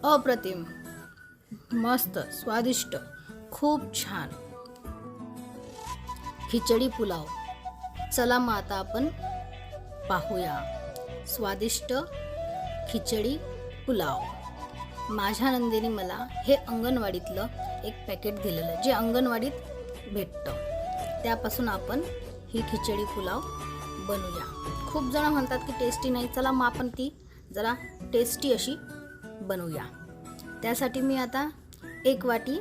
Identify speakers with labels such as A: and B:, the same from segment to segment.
A: अप्रतिम, मस्त, स्वादिष्ट, खूप छान खिचडी पुलाव. चला मग आता आपण पाहूया स्वादिष्ट खिचडी पुलाव. माझ्या नंदेने मला हे अंगणवाडीतलं एक पॅकेट दिलेलं, जे अंगणवाडीत भेटतं. त्यापासून आपण ही खिचडी पुलाव बनवूया. खूप जण म्हणतात की टेस्टी नाही, चला मग आपण ती जरा टेस्टी अशी बनवूया. त्यासाठी मी आता 1 वाटी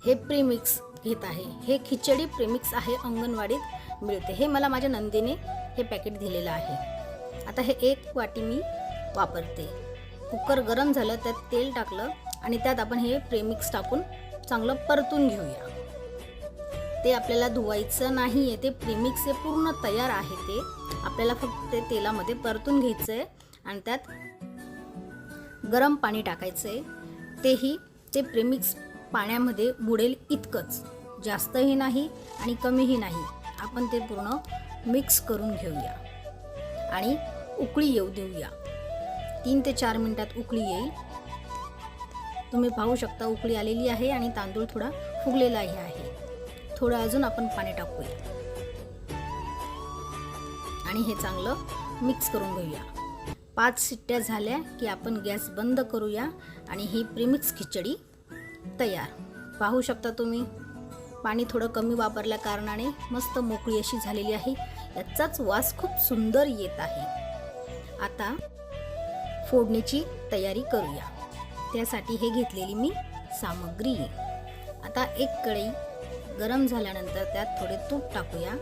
A: हे प्रीमिक्स घेत आहे. हे खिचडी प्रीमिक्स आहे, अंगणवाडीत मिळते. हे मला माझ्या नंदेने हे पॅकेट दिलेलं आहे. आता हे 1 वाटी मी वापरते. कुकर गरम झालं, त्यात तेल टाकलं आणि त्यात आपण हे प्रीमिक्स टाकून चांगलं परतून घेऊया. ते आपल्याला धुवायचं नाही आहे, ते प्रीमिक्स हे पूर्ण तयार आहे. ते आपल्याला फक्त ते तेलामध्ये परतून घ्यायचं आहे आणि त्यात गरम पाणी टाकायचं आहे. तेही ते प्रीमिक्स पाण्यामध्ये बुडेल इतकंच, जास्तही नाही आणि कमीही नाही. आपण ते पूर्ण मिक्स करून घेऊया आणि उकळी येऊ देऊया. 3 ते 4 मिनिटात उकळी येईल. तुम्ही पाहू शकता उकळी आलेली आहे आणि तांदूळ थोडा फुगलेलाही आहे. थोडं अजून आपण पाणी टाकूया आणि हे चांगलं मिक्स करून घेऊया. 5 शिट्ट्या झाल्या की आपण गॅस बंद करूया आणि ही प्रीमिक्स खिचडी तयार. पाहू शकता तुम्ही पाणी थोडं कमी वापरल्या कारणाने मस्त मोकळी अशी झालेली आहे. याचाच वास खूप सुंदर येत आहे. आता फोडणीची तयारी करूया. त्यासाठी हे घेतलेली मी सामग्री. आता एक कढई गरम झाल्यानंतर त्यात थोडे तूप टाकूया.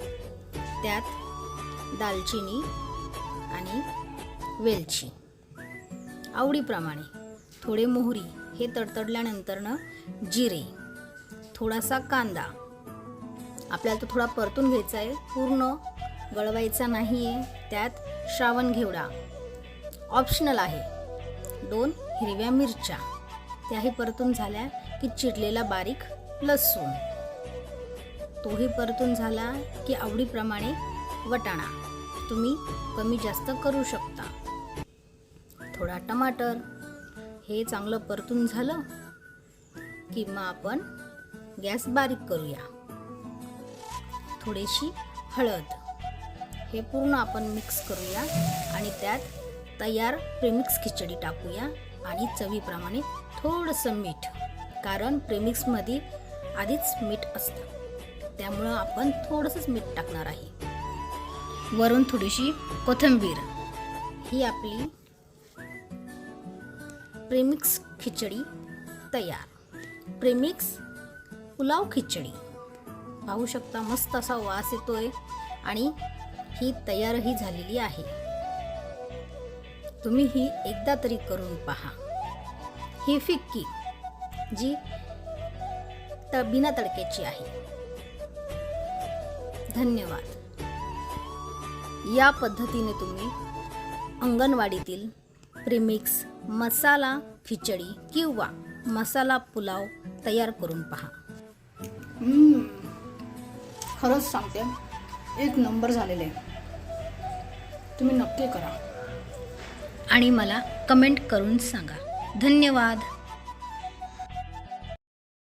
A: त्यात दालचिनी आणि वेलची आवडीप्रमाणे, थोडे मोहरी, हे तडतडल्यानंतरनं जिरे, थोडासा कांदा. आपल्याला तो थोडा परतून घ्यायचा आहे, पूर्ण गळवायचा नाही आहे. त्यात श्रावण घेवडा ऑप्शनल आहे. 2 हिरव्या मिरच्या, त्याही परतून झाल्या की चिरलेला बारीक लसूण, तोही परतून झाला की आवडीप्रमाणे वटाणा, तुम्ही कमी जास्त करू शकता. थोडा टमाटर. हे चांगलं परतून झालं की मग आपण गॅस बारीक करूया. थोडीशी हळद, हे पूर्ण आपण मिक्स करूया आणि त्यात तयार प्रीमिक्स खिचडी टाकूया आणि चवीप्रमाणे थोडंसं मीठ, कारण प्रीमिक्समध्ये आधीच मीठ असतं, त्यामुळं आपण थोडंसंच मीठ टाकणार आहे. वरून थोडीशी कोथिंबीर. ही आपली प्रीमिक्स खिचडी तयार. प्रीमिक्स पुलाव खिचडी. पाहू शकता मस्त असा वास येतोय आणि ही तयारही झालेली आहे. तुम्ही ही एकदा तरी करून पहा. ही फिक्की जी बिना तडक्याची आहे. धन्यवाद. या पद्धतीने तुम्ही अंगणवाडीतील प्रीमिक्स मसाला खिचडी किंवा मसाला पुलाव तयार करून पहा. खरंच सांगते, 1 नंबर झालेले आहे. तुम्ही नक्की करा आणि मला कमेंट करून सांगा. धन्यवाद.